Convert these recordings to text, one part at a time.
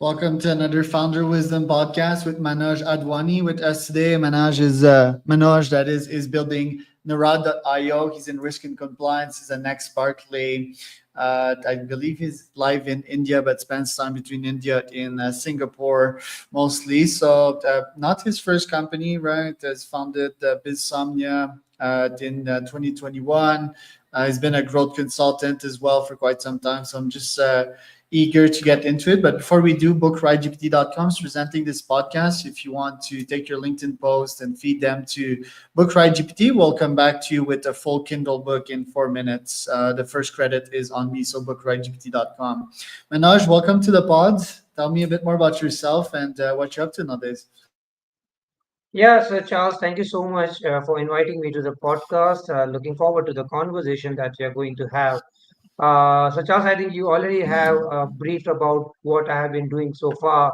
Welcome to another Founder Wisdom podcast with Manoj Adwani. With us today, Manoj that is building Narad.io. He's in risk and compliance. He's an ex-Barclay. I believe he's live in India, but spends time between India and Singapore mostly. So, not his first company, right? Has founded BizSomnia in 2021. He's been a growth consultant as well for quite some time. So I'm just eager to get into it. But before we do, bookridegpt.com is presenting this podcast. If you want to take your LinkedIn post and feed them to BookRideGPT, we'll come back to you with a full Kindle book in 4 minutes. The first credit is on me, so bookridegpt.com. Manoj, welcome to the pod. Tell me a bit more about yourself and what you're up to nowadays. Yeah, so Charles, thank you so much for inviting me to the podcast. Looking forward to the conversation that we are going to have. So, Charles, I think you already have briefed about what I have been doing so far.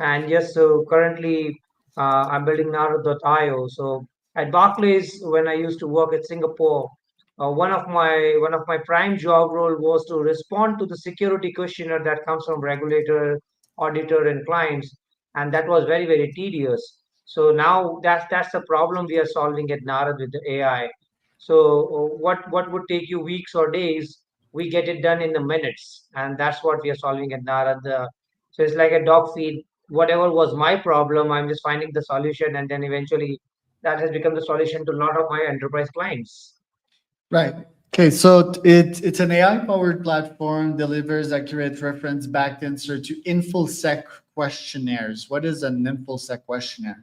And yes, so currently I'm building Naro.io. So at Barclays, when I used to work at Singapore, one of my prime job role was to respond to the security questionnaire that comes from regulator, auditor, and clients, and that was very tedious. So now that's the problem we are solving at Narad with the AI. So what would take you weeks or days, we get it done in the minutes, and that's what we are solving at Narad. So it's like a dog feed. Whatever was my problem, I'm just finding the solution, and then eventually that has become the solution to a lot of my enterprise clients. Right. Okay, so it's an AI-powered platform, delivers accurate reference backed answer to InfoSec questionnaires. What is an InfoSec questionnaire?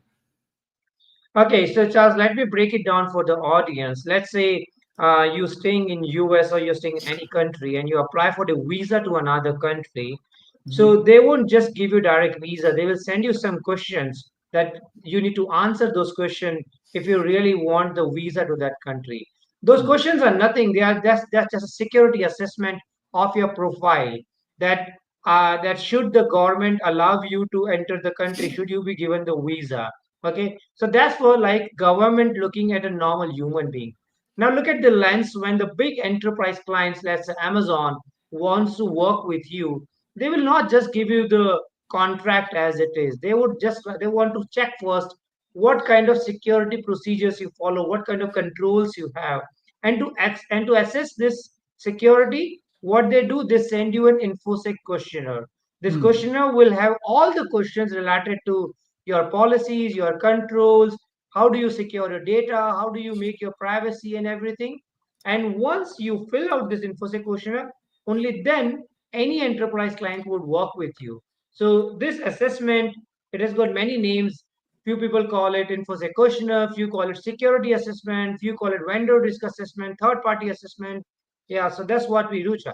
Okay, so Charles, let me break it down for the audience. Let's say you're staying in US or you're staying in any country and you apply for the visa to another country. So Mhm. they won't just give you direct visa. They will send you some questions that you need to answer those questions if you really want the visa to that country. Those questions are nothing. That's just a security assessment of your profile that that should the government allow you to enter the country, should you be given the visa. Okay, so that's for like government looking at a normal human being. Now look at the lens when the big enterprise clients, let's say Amazon, wants to work with you. They will not just give you the contract as it is. They want to check first what kind of security procedures you follow, what kind of controls you have, and to assess this security, what they do, they send you an infosec questionnaire. This Hmm. questionnaire will have all the questions related to your policies, your controls, how do you secure your data, how do you make your privacy and everything. And once you fill out this InfoSec questionnaire, only then any enterprise client would work with you. So this assessment, it has got many names. Few people call it InfoSec questionnaire, few call it security assessment, few call it vendor risk assessment, third party assessment. Yeah, so that's what we do, Oh,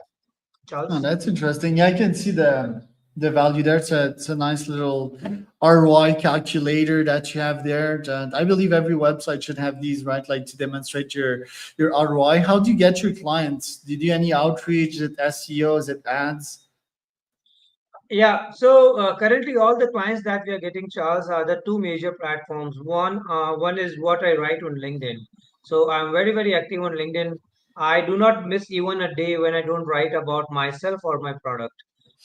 Charles. that's interesting. Yeah, I can see the value there. It's a nice little ROI calculator that you have there. And I believe every website should have these, right? Like to demonstrate your ROI. How do you get your clients? Do you do any outreach? Is it SEO? Is it ads? Yeah, so currently all the clients that we are getting, Charles, are the two major platforms. One is what I write on LinkedIn. So I'm very active on LinkedIn. I do not miss even a day when I don't write about myself or my product.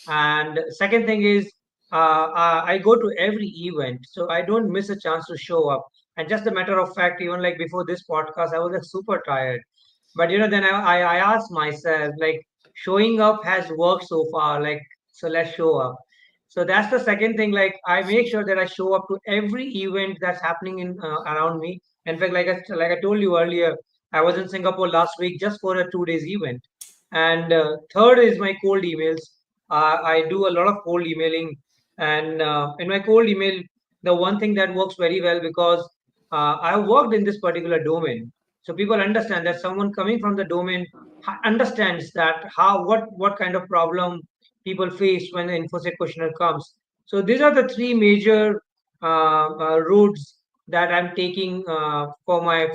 And second thing is, I go to every event, so I don't miss a chance to show up. And just a matter of fact, even like before this podcast, I was like super tired. But then I asked myself, like, showing up has worked so far. Like, so let's show up. So that's the second thing. Like, I make sure that I show up to every event that's happening in around me. In fact, like I told you earlier, I was in Singapore last week just for a 2 days event. And third is my cold emails. I do a lot of cold emailing, and in my cold email, the one thing that works very well because I worked in this particular domain, so people understand that someone coming from the domain understands that how what kind of problem people face when the infosec questionnaire comes. So these are the three major routes that I'm taking for my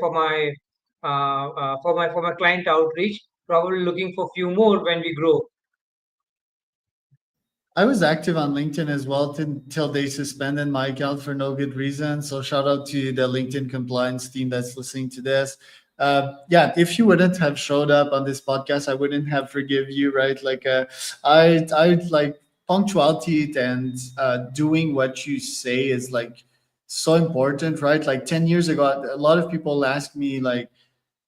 client outreach. Probably looking for few more when we grow. I was active on LinkedIn as well until they suspended my account for no good reason. So shout out to the LinkedIn compliance team that's listening to this. Yeah, if you wouldn't have showed up on this podcast, I wouldn't have forgive you, right? Like, I like punctuality and doing what you say is like so important, right? Like 10 years ago, a lot of people ask me like,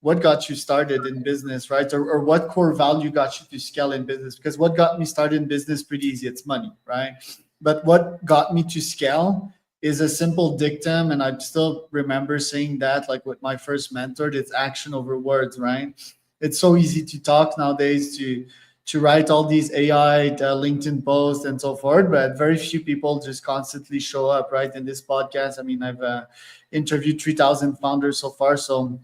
what got you started in business, right? Or what core value got you to scale in business? Because what got me started in business pretty easy, it's money, right? But what got me to scale is a simple dictum, and I still remember saying that, like with my first mentor, it's action over words, right? It's so easy to talk nowadays, to write all these AI LinkedIn posts and so forth, but very few people just constantly show up, right? In this podcast, I mean, I've interviewed 3,000 founders so far, so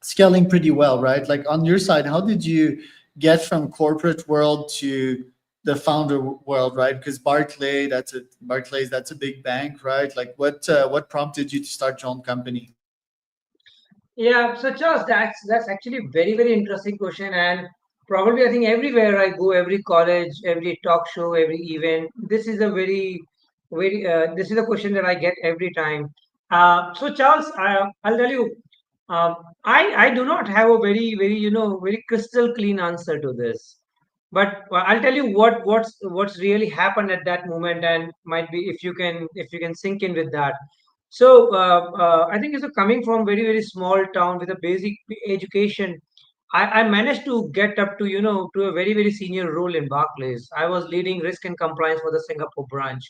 scaling pretty well, right? Like on your side, how did you get from corporate world to the founder world, right? Because Barclays, that's a big bank, right? Like what prompted you to start your own company? Yeah, so Charles, that's actually a very, very interesting question, and probably I think everywhere I go, every college, every talk show, every event, this is a this is a question that I get every time. So Charles, I'll tell you, I do not have a very very crystal clean answer to this, but I'll tell you what's really happened at that moment, and might be if you can sink in with that. So I think it's coming from very small town with a basic education. I managed to get up to to a very senior role in Barclays. I was leading risk and compliance for the Singapore branch.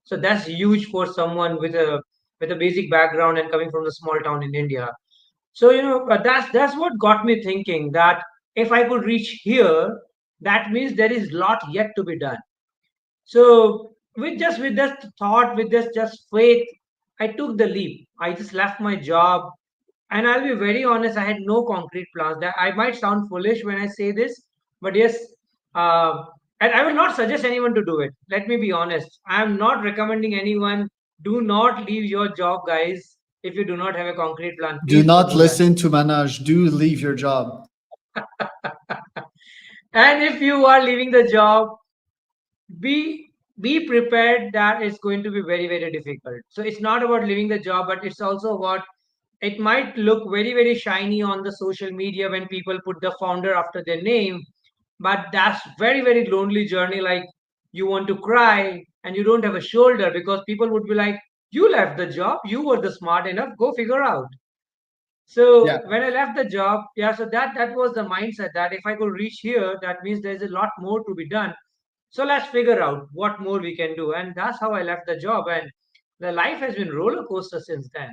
So that's huge for someone with a basic background and coming from the small town in India. So but that's what got me thinking that if I could reach here, that means there is lot yet to be done. So with this thought, with this just faith, I took the leap. I just left my job, and I'll be very honest. I had no concrete plans. That I might sound foolish when I say this, but yes, uh, and I will not suggest anyone to do it. Let me be honest. I am not recommending anyone. Do not leave your job, guys. If you do not have a concrete plan, Do please don't not do that. listen to Manoj. Do leave your job. And if you are leaving the job, be be prepared that it's going to be very difficult. So it's not about leaving the job, but it's also about it might look very shiny on the social media when people put the founder after their name, but that's very lonely journey. Like you want to cry and you don't have a shoulder because people would be like, you left the job, you were the smart enough, go figure out. Yeah. So when I left the job, yeah, so that was the mindset that if I could reach here, that means there's a lot more to be done. So let's figure out what more we can do. And that's how I left the job. And the life has been roller coaster since then.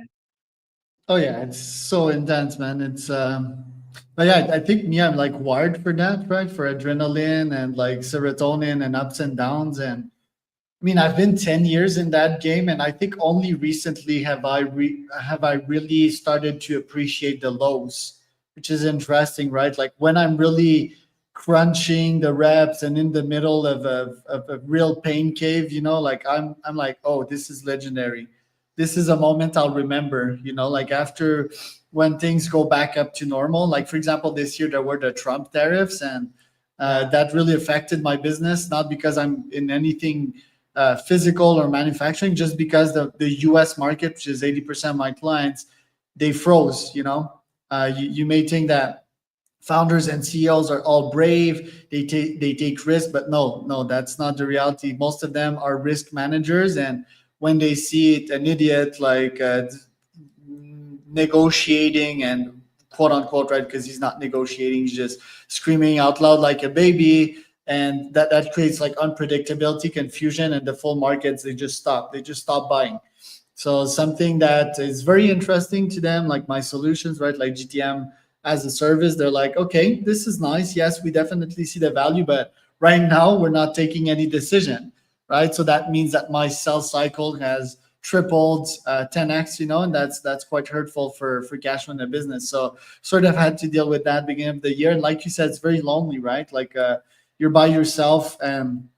Oh yeah, it's so intense, man. It's but yeah, I think me, I'm like wired for that, right? For adrenaline and like serotonin and ups and downs. And I mean, I've been 10 years in that game, and I think only recently have I really started to appreciate the lows, which is interesting, right? Like when I'm really crunching the reps and in the middle of a real pain cave, like I'm like, oh, this is legendary. This is a moment I'll remember, like after when things go back up to normal. Like for example, this year there were the Trump tariffs, and Yeah. that really affected my business, not because I'm in anything physical or manufacturing, just because the US market, which is 80% of my clients, they froze. You may think that founders and CEOs are all brave, they take risks, but no, that's not the reality. Most of them are risk managers, and when they see it, an idiot like negotiating and quote unquote, right, because he's not negotiating, he's just screaming out loud like a baby, and that creates like unpredictability, confusion, and the full markets, they just stop buying. So something that is very interesting to them, like my solutions, right, like GTM as a service, they're like, okay, this is nice, yes, we definitely see the value, but right now we're not taking any decision, right? So that means that my sales cycle has tripled, 10x, and that's quite hurtful for cash flow in the business. So sort of had to deal with that beginning of the year, and like you said, it's very lonely, right? Like you're by yourself, and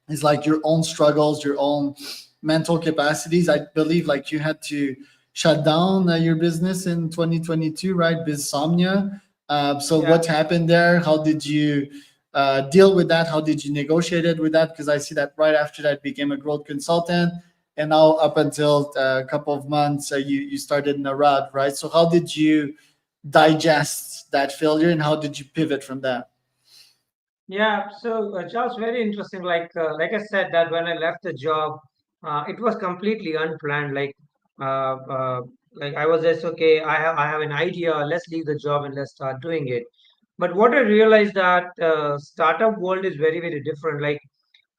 it's like your own struggles, your own mental capacities. I believe like you had to shut down your business in 2022, right? Bizsomnia. So Yeah. what happened there? How did you deal with that? How did you negotiate it with that? Because I see that right after that became a growth consultant, and now up until a couple of months, you started Narad, right? So how did you digest that failure, and how did you pivot from that? Yeah, so Charles, very interesting. Like I said, that when I left the job, it was completely unplanned. Uh, uh, like I was just okay. I have an idea. Let's leave the job and let's start doing it. But what I realized that startup world is very very different. Like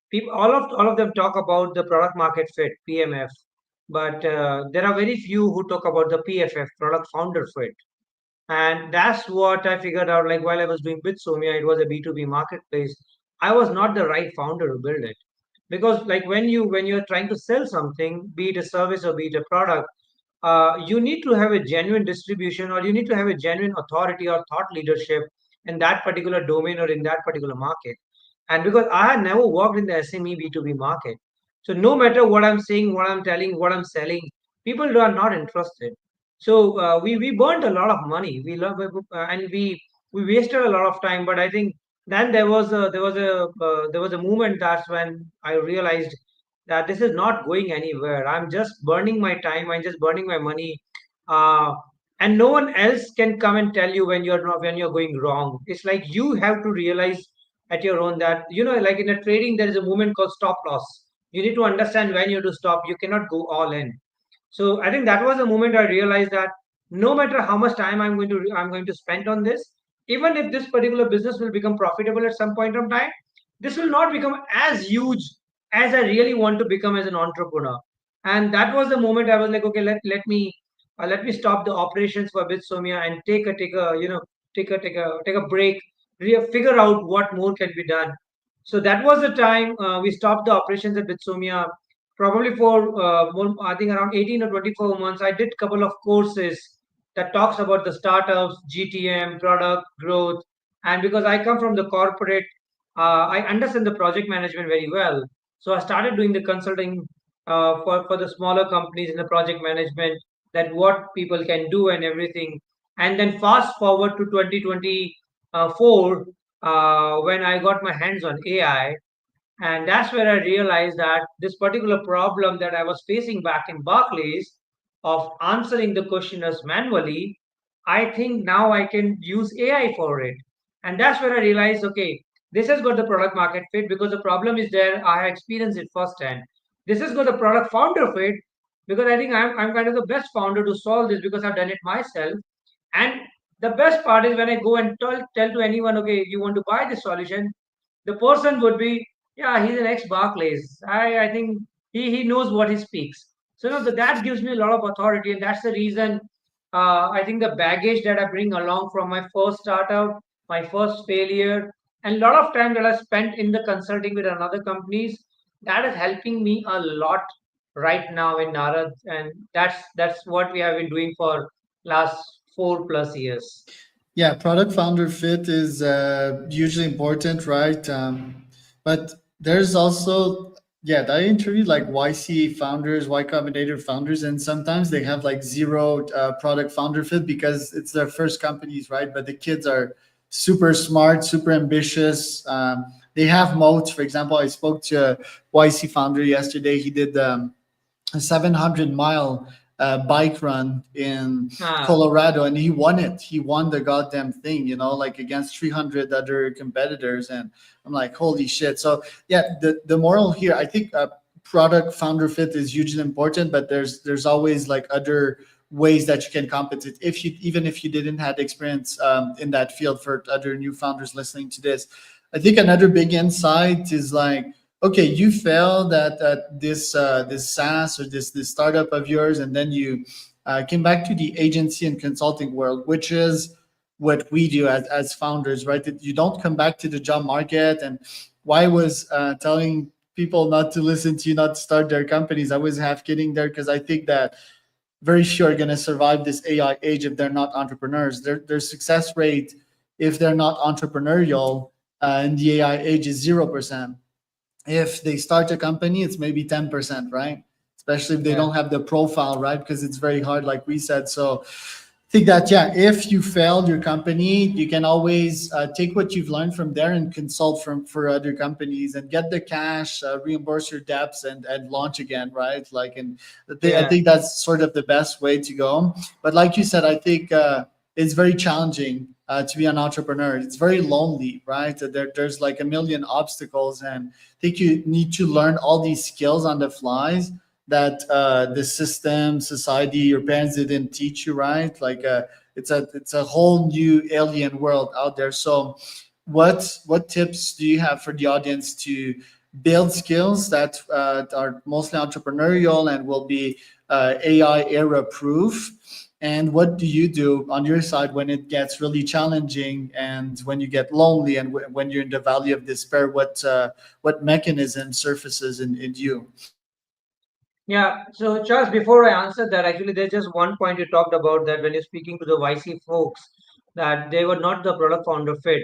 people, all of them talk about the product market fit (PMF), but there are very few who talk about the PFF, product founder fit. And that's what I figured out. Like while I was doing Bitsomia, it was a B2B marketplace. I was not the right founder to build it. Because like when you're trying to sell something, be it a service or be it a product, you need to have a genuine distribution, or you need to have a genuine authority or thought leadership in that particular domain or in that particular market. And because I had never worked in the SME B2B market, so no matter what I'm saying, what I'm telling, what I'm selling, people are not interested. So we burnt a lot of money. We love and we wasted a lot of time. But I think then there was a moment. That's when I realized that this is not going anywhere. I'm just burning my time. I'm just burning my money. Uh, and no one else can come and tell you when you're going wrong. It's like you have to realize at your own that like in a trading, there is a movement called stop loss. You need to understand when you have to stop. You cannot go all in. So I think that was the moment I realized that no matter how much time I'm going to spend on this, even if this particular business will become profitable at some point of time, this will not become as huge as I really want to become as an entrepreneur. And that was the moment I was like, okay, let me stop the operations for Bitsomia and take a break, figure out what more can be done. So that was the time we stopped the operations at Bitsomia. Probably for I think around 18 or 24 months, I did couple of courses that talks about the startups, GTM, product growth. And because I come from the corporate, I understand the project management very well. So I started doing the consulting for the smaller companies in the project management, that what people can do and everything. And then fast forward to 2024, when I got my hands on AI, and that's where I realized that this particular problem that I was facing back in Barclays of answering the questionnaires manually, I think now I can use AI for it. And that's where I realized, okay, this has got the product market fit because the problem is there. I have experienced it firsthand. This has got the product founder fit because I think I'm kind of the best founder to solve this because I've done it myself. And the best part is when I go and tell to anyone, okay, you want to buy this solution, the person would be, yeah, he's an ex-Barclays. I think he knows what he speaks. So no, that gives me a lot of authority, and that's the reason I think the baggage that I bring along from my first startup, my first failure, and a lot of time that I spent in the consulting with another companies, that is helping me a lot right now in Narad, and that's what we have been doing for last 4+ years. Yeah, product founder fit is usually important, right? But there's also, yeah, I interviewed like YC founders, Y Combinator founders, and sometimes they have like zero product founder fit because it's their first companies, right? But the kids are super smart, super ambitious. They have moats. For example, I spoke to a YC founder yesterday. He did a 700-mile bike run in Ah, Colorado, and he won it. He won the goddamn thing, like against 300 other competitors. And I'm like, holy shit. So yeah, the moral here, I think product founder fit is hugely important, but there's always like other ways that you can compensate if you even if you didn't have experience in that field. For other new founders listening to this, I think another big insight is like, okay, you failed at this SaaS or this startup of yours, and then you came back to the agency and consulting world, which is what we do as founders, right? That you don't come back to the job market. And why I was telling people not to listen to you, not to start their companies, I was half kidding there because I think that very sure are going to survive this AI age if they're not entrepreneurs. Their success rate, if they're not entrepreneurial in the AI age, is 0%. If they start a company, it's maybe 10%, right? Especially if they yeah. don't have the profile, right? Because it's very hard, like we said. So I think that, yeah, if you failed your company, you can always take what you've learned from there and consult for other companies and get the cash, reimburse your debts, and launch again, right? Like, and I Yeah. think that's sort of the best way to go. But like you said, I think it's very challenging to be an entrepreneur. It's very lonely, right? There's like a million obstacles, and I think you need to learn all these skills on the flies that the system, society, your parents didn't teach you, right? Like it's a whole new alien world out there. So, what tips do you have for the audience to build skills that are mostly entrepreneurial and will be AI era proof? And what do you do on your side when it gets really challenging and when you get lonely and when you're in the valley of despair? What mechanism surfaces in you? Yeah, so Charles, before I answer that, actually, there's just one point you talked about that when you're speaking to the YC folks, that they were not the product founder fit,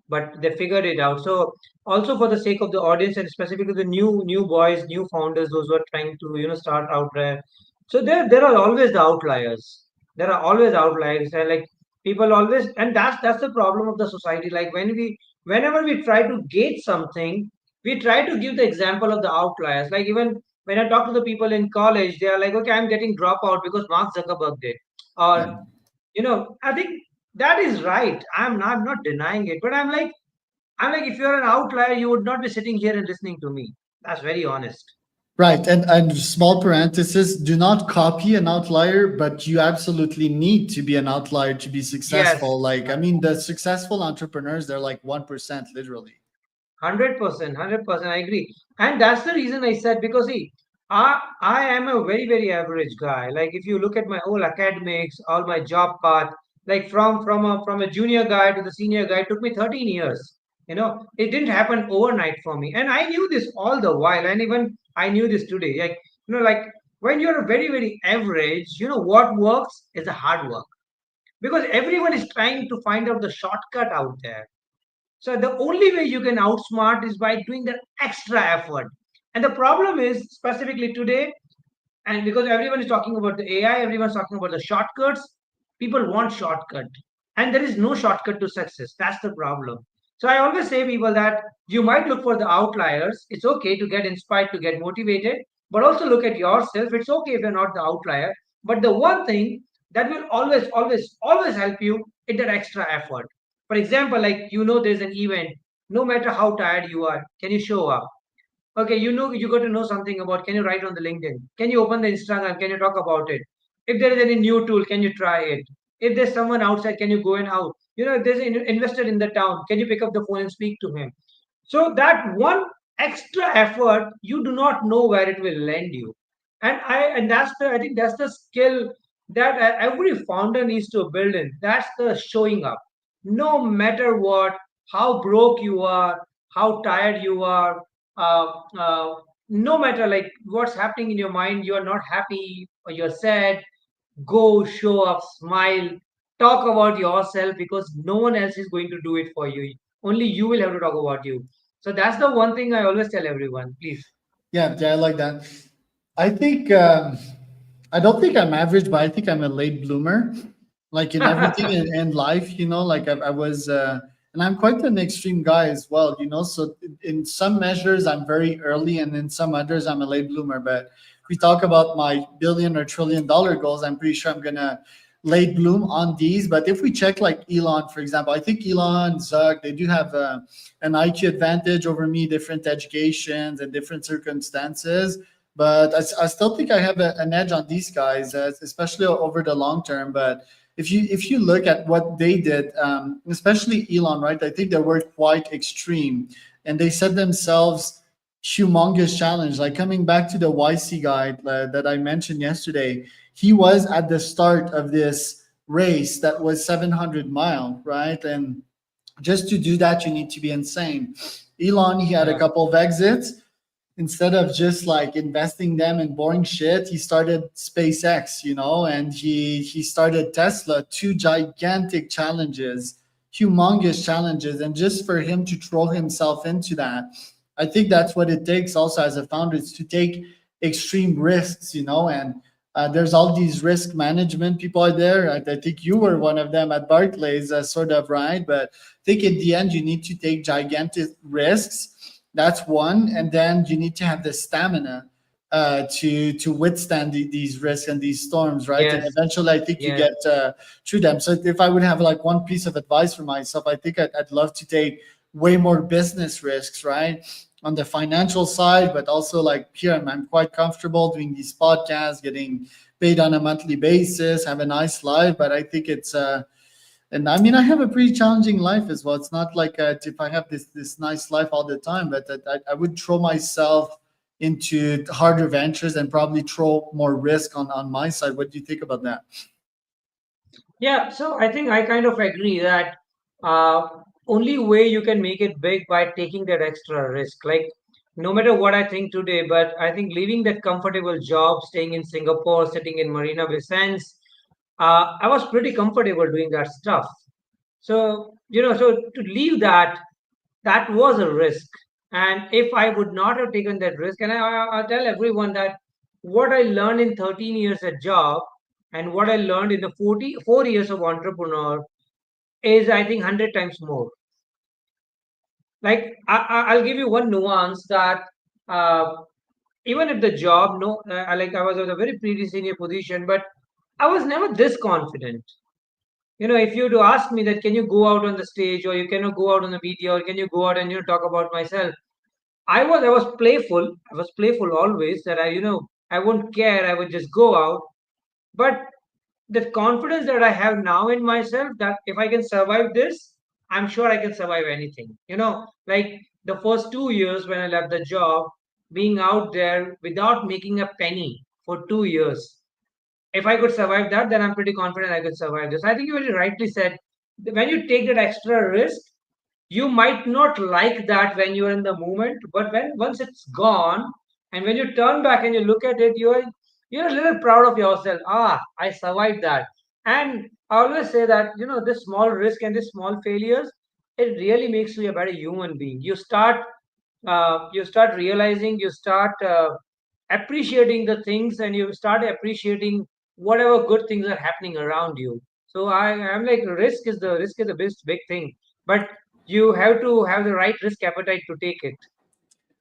but they figured it out. So, also for the sake of the audience and specifically the new boys, new founders, those who are trying to start out there. So there are always the outliers. There are always outliers, and like people always, and that's the problem of the society. Like whenever we try to gauge something, we try to give the example of the outliers. Like even when I talk to the people in college, they are like, okay, I'm getting dropout because Mark Zuckerberg did. Or, Yeah. I think that is right. I'm not denying it. But I'm like, if you're an outlier, you would not be sitting here and listening to me. That's very honest. Right. And small parenthesis, do not copy an outlier, but you absolutely need to be an outlier to be Yes. successful. Like, I mean, the successful entrepreneurs, they're like 1%, literally. 100%, 100%, I agree. And that's the reason I said, because see, I am a very, very average guy. Like if you look at my whole academics, all my job path, like from a junior guy to the senior guy, it took me 13 years. It didn't happen overnight for me. And I knew this all the while, and even I knew this today. Like when you're very, very average, what works is the hard work. Because everyone is trying to find out the shortcut out there. So the only way you can outsmart is by doing that extra effort. And the problem is specifically today, and because everyone is talking about the AI, everyone's talking about the shortcuts. People want shortcut, and there is no shortcut to success. That's the problem. So I always say people that you might look for the outliers. It's okay to get inspired, to get motivated, but also look at yourself. It's okay if you're not the outlier, but the one thing that will always, always, always help you is that extra effort. For example, like there's an event. No matter how tired you are, can you show up? Okay, you got to know something about. Can you write on the LinkedIn? Can you open the Instagram? Can you talk about it? If there is any new tool, can you try it? If there's someone outside, can you go and out? If there's an investor in the town, can you pick up the phone and speak to him? So that one extra effort, you do not know where it will land you. And I think that's the skill that every founder needs to build in. That's the showing up. No matter what, how broke you are, how tired you are, uh, uh, no matter like what's happening in your mind, you are not happy or you're sad, go show up, smile, talk about yourself, because no one else is going to do it for you. Only you will have to talk about you. So that's the one thing I always tell everyone, please. Yeah, yeah, I like that. I think I don't think I'm average, but I think I'm a late bloomer. Like in everything in life, like I was, and I'm quite an extreme guy as well. So in some measures I'm very early, and in some others I'm a late bloomer. But if we talk about my billion or trillion dollar goals, I'm pretty sure I'm gonna late bloom on these. But if we check like Elon, for example, I think Elon, Zuck, they do have an IQ advantage over me, different educations and different circumstances. But I still think I have an edge on these guys, especially over the long term. But if you look at what they did, especially Elon, right? I think they were quite extreme, and they set themselves humongous challenge. Like coming back to the YC guy that I mentioned yesterday, he was at the start of this race that was 700 mile, right? And just to do that, you need to be insane. Elon, he had a Yeah. couple of exits. Instead of just like investing them in boring shit, he started SpaceX, and he started Tesla, two gigantic challenges, humongous challenges. And just for him to throw himself into that, I think that's what it takes also as a founder, is to take extreme risks, and there's all these risk management people out there. I think you were one of them at Barclays, sort of, right? But I think in the end, you need to take gigantic risks. That's one. And then you need to have the stamina to withstand these risks and these storms, right? And Yes, eventually, I think you yes. get through them. So if I would have like one piece of advice for myself, I think I'd love to take way more business risks, right? On the financial side, but also like here, I'm quite comfortable doing these podcasts, getting paid on a monthly basis, have a nice life. But I think it's and I mean, I have a pretty challenging life as well. It's not like if I have this nice life all the time, but I would throw myself into harder ventures and probably throw more risk on my side. What do you think about that? Yeah, so I think I kind of agree that uh, only way you can make it big by taking that extra risk. Like, no matter what I think today, but I think leaving that comfortable job, staying in Singapore, sitting in Marina Bay Sands, I was pretty comfortable doing that stuff. So, so to leave that, that was a risk. And if I would not have taken that risk, and I tell everyone that what I learned in 13 years at job and what I learned in the 44 years of entrepreneur is, I think, 100 times more. Like, I'll give you one nuance that uh, even if the job, no, like I was at a very pretty senior position, but I was never this confident. If you to ask me that, can you go out on the stage, or you cannot go out on the media, or can you go out and talk about myself? I was playful. I was playful always that I wouldn't care. I would just go out. But the confidence that I have now in myself, that if I can survive this, I'm sure I can survive anything. Like the first 2 years when I left the job, being out there without making a penny for 2 years. If I could survive that, then I'm pretty confident I could survive this. I think you very rightly said, when you take that extra risk, you might not like that when you're in the moment, but when once it's gone, and when you turn back and you look at it, you're a little proud of yourself. I survived that. And I always say that this small risk and this small failures, it really makes you a better human being. You start realizing, you start appreciating the things, and you start appreciating whatever good things are happening around you. So I'm like, risk is the big thing, but you have to have the right risk appetite to take it.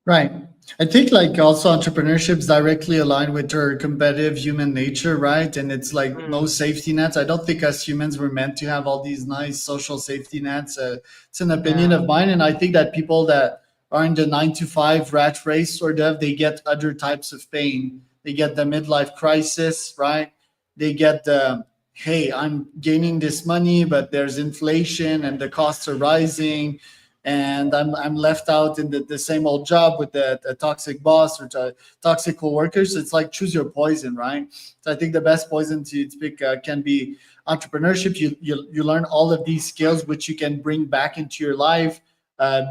Right. I think like also entrepreneurship is directly aligned with our competitive human nature, right? And it's like no Mm, safety nets. I don't think as humans we're meant to have all these nice social safety nets. It's an opinion yeah. of mine, and I think that people that are in the 9 to 5 rat race sort of, they get other types of pain. They get the midlife crisis, right? They get the, hey, I'm gaining this money, but there's inflation and the costs are rising, and I'm left out in the same old job with the toxic boss or toxic coworkers. It's like choose your poison, right? So I think the best poison to pick can be entrepreneurship. You learn all of these skills which you can bring back into your life.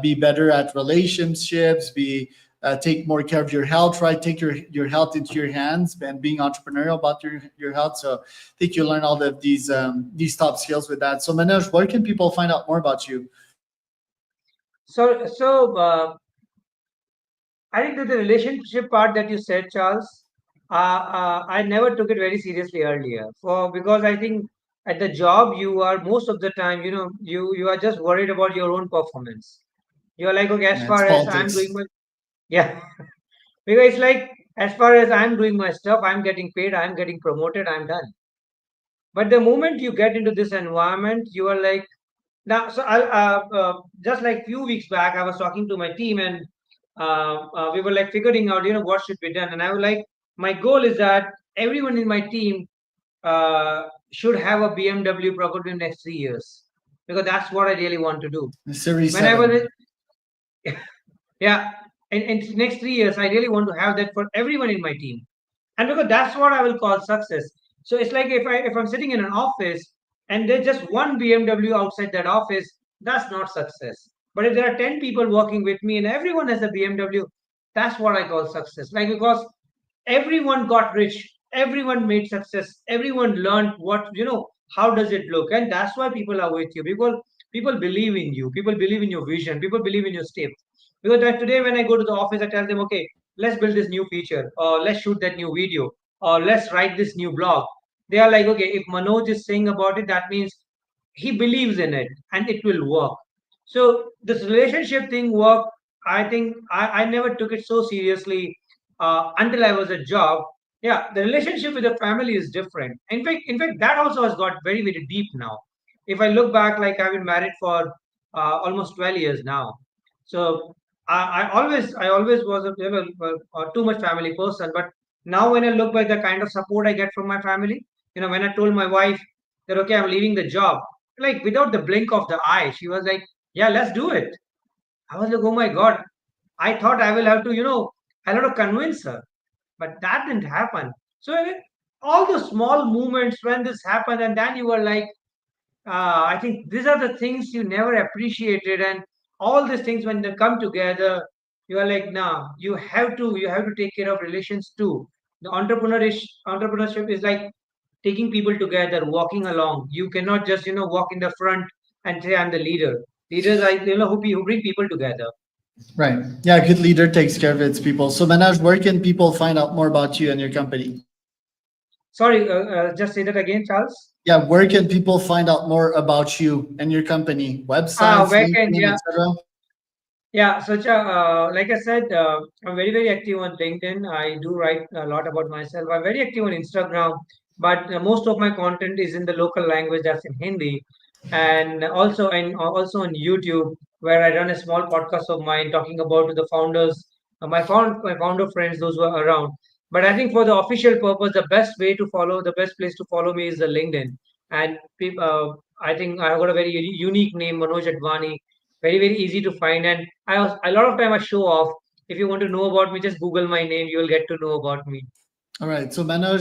Be better at relationships. Be take more care of your health, right? Take your health into your hands and being entrepreneurial about your health. So I think you learn all of these top skills with that. So Manoj, where can people find out more about you? So I think that the relationship part that you said, Charles, I never took it very seriously earlier, for because I think at the job you are most of the time, you are just worried about your own performance. You're like, okay, as Yeah, it's far as I'm doing politics. my, yeah, because it's like, as far as I'm doing my stuff, I'm getting paid, I'm getting promoted, I'm done. But the moment you get into this environment, you are like, now. So I'll just like few weeks back, I was talking to my team, and we were like figuring out, what should be done. And I was like, my goal is that everyone in my team should have a BMW probably in the next 3 years, because that's what I really want to do. Series When I was, 7. yeah, in next 3 years, I really want to have that for everyone in my team, and because that's what I will call success. So it's like, if I'm sitting in an office and there's just one BMW outside that office, that's not success. But if there are 10 people working with me and everyone has a BMW, that's what I call success. Like, because everyone got rich, everyone made success, everyone learned how does it look, and that's why people are with you. People believe in you, people believe in your vision, people believe in your step. Because that today when I go to the office, I tell them, okay, let's build this new feature, or let's shoot that new video, or let's write this new blog. They are like, okay, if Manoj is saying about it, that means he believes in it and it will work. So this relationship thing worked. I think I never took it so seriously. until I was a job. Yeah, the relationship with the family is different. In fact, that also has got very, very deep now. If I look back, like I've been married for almost 12 years now. So I always was a too much family person. But now when I look back, the kind of support I get from my family, when I told my wife that, okay, I'm leaving the job, like without the blink of the eye, she was like, yeah, let's do it. I was like, oh my God, I thought I will have to, I'll have to convince her, but that didn't happen. So all the small movements when this happened, and then you were like, I think these are the things you never appreciated, and all these things when they come together, you are like, nah, you have to take care of relations too. The entrepreneurship is like taking people together, walking along. You cannot just walk in the front and say I'm the leader. Leaders are who bring people together. Right. Yeah, a good leader takes care of its people. So Manoj, where can people find out more about you and your company? Sorry, just say that again, Charles. Yeah, where can people find out more about you and your company? Websites, Where can LinkedIn, yeah. etc. Yeah, so like I said, I'm very, very active on LinkedIn. I do write a lot about myself. I'm very active on Instagram, but most of my content is in the local language, that's in Hindi, and also on YouTube, where I run a small podcast of mine talking about the founders, my founder friends, those who are around. But I think for the official purpose, the best place to follow me is the LinkedIn, and I think I've got a very unique name, Manoj Adwani, very, very easy to find. And a lot of time I show off. If you want to know about me, just Google my name, you will get to know about me. All right. So Manoj,